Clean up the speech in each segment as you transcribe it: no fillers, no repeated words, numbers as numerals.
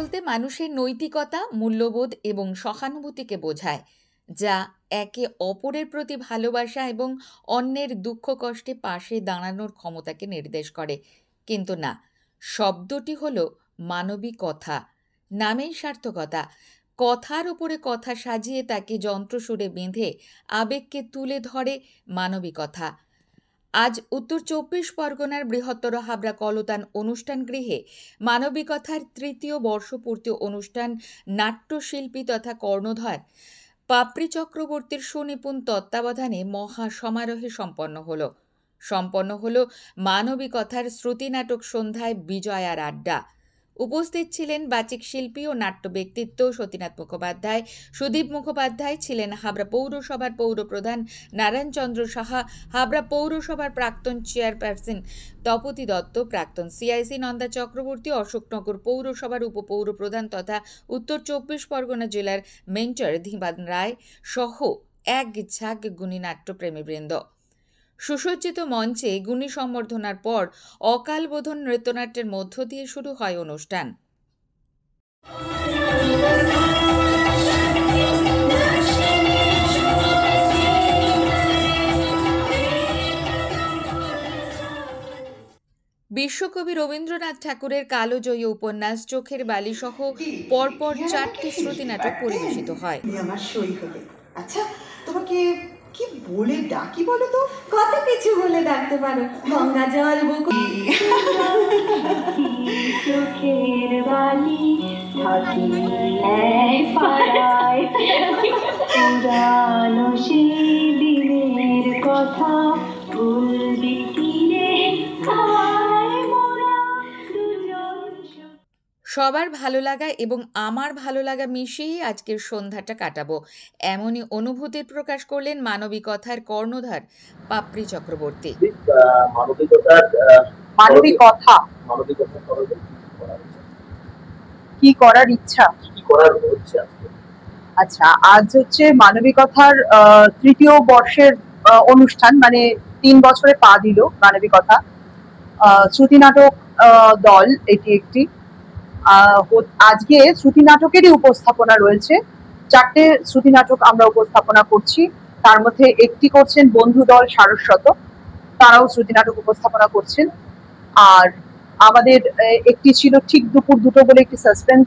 বলতে মানুষের নৈতিকতা, মূল্যবোধ এবং সহানুভূতিকে বোঝায়, যা একে অপরের প্রতি ভালোবাসা এবং অন্যের দুঃখ কষ্টে পাশে দাঁড়ানোর ক্ষমতাকে নির্দেশ করে। কিন্তু না, শব্দটি হলো মানবিকতা, নামেই সার্থকতা। কথার উপরে কথা সাজিয়ে তাকে যন্ত্রসুরে বেঁধে আবেগকে তুলে ধরে মানবিকতা। আজ উত্তর ২৪ পরগনার বৃহত্তর হাবড়া কলতান অনুষ্ঠান গৃহে মানবিকতার তৃতীয় বর্ষপূর্তি অনুষ্ঠান নাট্যশিল্পী তথা কর্ণধার পাপড়ি চক্রবর্তীর সুনিপুণ তত্ত্বাবধানে মহা সমারোহে সম্পন্ন হল মানবিকতার শ্রুতি নাটক সন্ধ্যায় বিজয়ার আড্ডা। উপস্থিত ছিলেন বাচিক শিল্পী ও নাট্য ব্যক্তিত্ব সতীনাথ মুখোপাধ্যায়, সুদীপ মুখোপাধ্যায় ছিলেন হাবড়া পৌরসভার পৌরপ্রধান নারায়ণচন্দ্র সাহা, হাবড়া পৌরসভার প্রাক্তন চেয়ারপারসন তপতি দত্ত, প্রাক্তন সিআইসি নন্দা চক্রবর্তী, অশোকনগর পৌরসভার উপপৌরপ্রধান তথা উত্তর ২৪ পরগনা জেলার মেন্টর ধীমান রায় সহ এক ঝাঁক গুণী নাট্যপ্রেমীবৃন্দ। সুসজ্জিত মঞ্চে গুণী সম্বর্ধনার পর অকালবোধন নৃত্যনাট্যের মধ্য দিয়ে শুরু হয় অনুষ্ঠান। বিশ্বকবি রবীন্দ্রনাথ ঠাকুরের কালোজয়ী উপন্যাস চোখের বালি সহ পরপর ৪টি শ্রুতি নাটক পরিবেশিত হয়। আমার সই হলে আচ্ছা তোমাকে কি বলে ডাকি বলো তো? কত কিছু বলে ডাকতে পারো, গঙ্গা জল বকুল চোখের বালি থাকি এক পাড়ায়, পুরানো সেই দিনের কথা ভুলবি কি রে, সবার ভালো লাগা এবং আমার ভালো লাগা মিশিয়েই আজকের সন্ধ্যাটা কাটাবো, এমনই অনুভূতির প্রকাশ করলেন মানবিকতার কর্ণধার পাপড়ি চক্রবর্তী। কি করার ইচ্ছা, আচ্ছা আজ হচ্ছে মানবিকতার তৃতীয় বর্ষের অনুষ্ঠান, মানে ৩ বছরে পা দিল মানবিকতা। শ্রুতি নাটক দল এটি একটি। আজকে শ্রুতি নাটকেরই উপস্থাপনা রয়েছে, 4টে শ্রুতি নাটক আমরা উপস্থাপনা করছি। তার মধ্যে একটি করছেন বন্ধু দল সারস্বত, তারাও শ্রুতি নাটক উপস্থাপনা করছেন। আর আমাদের একটি ছিল ঠিক দুপুর দুটো বলে একটি সাসপেন্স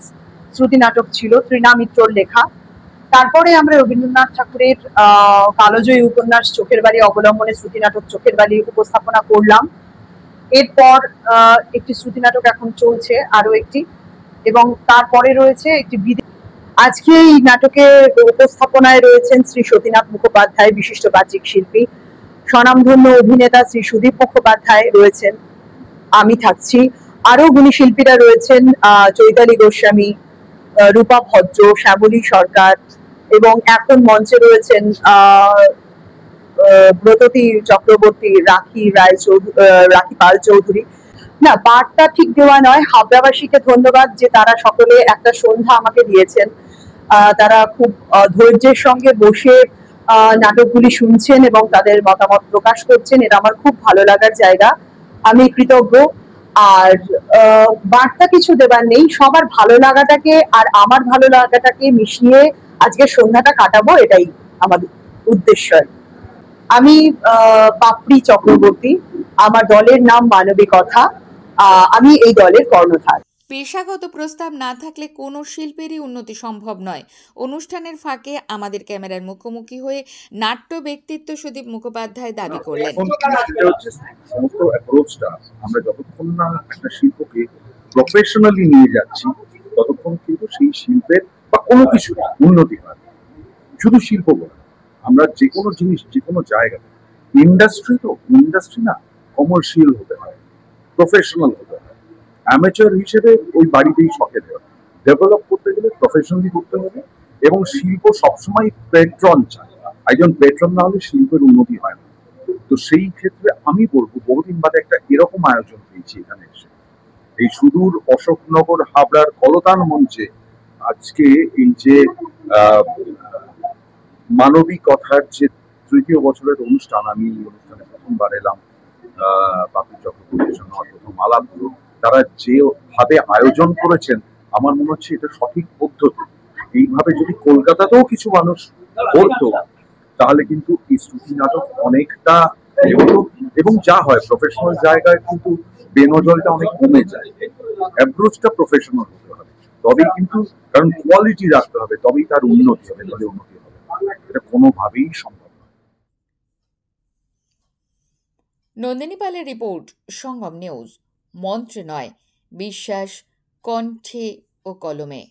শ্রুতি নাটক ছিল, তৃণা মিত্রর লেখা। তারপরে আমরা রবীন্দ্রনাথ ঠাকুরের কালোজয়ী উপন্যাস চোখের বালি অবলম্বনে শ্রুতি নাটক চোখের বালি উপস্থাপনা করলাম। এরপর একটি শ্রুতি নাটক এখন চলছে আরো একটি, এবং তারপরে রয়েছে একটি আজকে এই নাটকের উপস্থাপনায় রয়েছেন শ্রী সতীনাথ মুখোপাধ্যায়, বিশিষ্ট বাচিক শিল্পী। স্বনামধন্য অভিনেতা শ্রী সুদীপ মুখোপাধ্যায় রয়েছেন, আমি থাকছি। আরো গুণী শিল্পীরা রয়েছেন, চৈতালি গোস্বামী, রূপা ভদ্র, শ্যামলী সরকার, এবং এখন মঞ্চে রয়েছেন ব্রততী চক্রবর্তী, রাখি পাল চৌধুরী। না, বার্তা ঠিক দেওয়া নয়, হাবড়াবাসীকে ধন্যবাদ যে তারা সকলে একটা সন্ধ্যা আমাকে দিয়েছেন। তারা খুব ধৈর্যের সঙ্গে বসে নাটকগুলি শুনছেন এবং তাদের মতামত প্রকাশ করছেন, এটা আমার খুব ভালো লাগার জায়গা, আমি কৃতজ্ঞ। আর বার্তা কিছু দেবার নেই, সবার ভালো লাগাটাকে আর আমার ভালো লাগাটাকে মিশিয়ে আজকে সন্ধ্যাটা কাটাবো, এটাই আমাদের উদ্দেশ্য। আমি পাপড়ি চক্রবর্তী, আমার দলের নাম মানবিকতা, আমি এই দলের কর্ণধার। পেশাগত প্রস্তাব না থাকলে কোনো শিল্পেরই উন্নতি সম্ভব নয়। অনুষ্ঠানের ফাঁকে আমাদের ক্যামেরার মুখোমুখি হয়ে নাট্য ব্যক্তিত্ব সুদীপ মুখোপাধ্যায় দাবি করলেন, সমস্ত অ্যাপ্রোচটা আমরা যতক্ষণ না একটা শিল্পকে প্রফেশনালি নিয়ে যাচ্ছি ততক্ষণ কিন্তু সেই শিল্পের বা কোনো কিছু উন্নতি হয়। শুধু শিল্প বলে আমরা যে কোনো জিনিস যে কোনো জায়গায়, ইন্ডাস্ট্রি না, কমার্শিয়াল হতে হয়, প্রফেশনাল হতে হয়। অ্যামেচার হিসেবে ওই বাড়িতেই শখে দেওয়া, ডেভেলপ করতে গেলে প্রফেশনালি করতে হবে। এবং শিল্প সবসময় পেট্রন চায়, একজন পেট্রন না হলে শিল্পের উন্নতি হয় না। তো সেই ক্ষেত্রে আমি বলবো বহুদিন বাদে একটা এরকম আয়োজন পেয়েছি এখানে এসে, এই সুদূর অশোকনগর হাবড়ার কলতান মঞ্চে আজকে এই যে মানবিকতার যে তৃতীয় বছরের অনুষ্ঠান, আমি এই অনুষ্ঠানে প্রথমবার এলাম। পাপড়ি চক্রবর্তীর সঙ্গে প্রথম আলাপ হলো, তারা যে ভাবে আয়োজন করেছেন আমার মনে হচ্ছে এটা সঠিক পদ্ধতি। এইভাবে যদি কলকাতাতেও কিছু মানুষ করতো তাহলে কিন্তু এই শ্রুতি নাটক অনেকটা এগোতো। এবং যা হয় প্রফেশনাল জায়গায় কিন্তু বেনজলটা অনেক কমে যায়। অ্যাপ্রোচটা প্রফেশনাল হতে হবে, তবেই কিন্তু, কারণ কোয়ালিটি রাখতে হবে, তবেই তার উন্নতি হবে, তবে উন্নতি হবে, এটা কোনোভাবেই সম্ভব নয়। নন্দিনী পালের রিপোর্ট, সঙ্গম নিউজ। মন্ত্রে নয়, বিশ্বাস কণ্ঠে ও কলমে।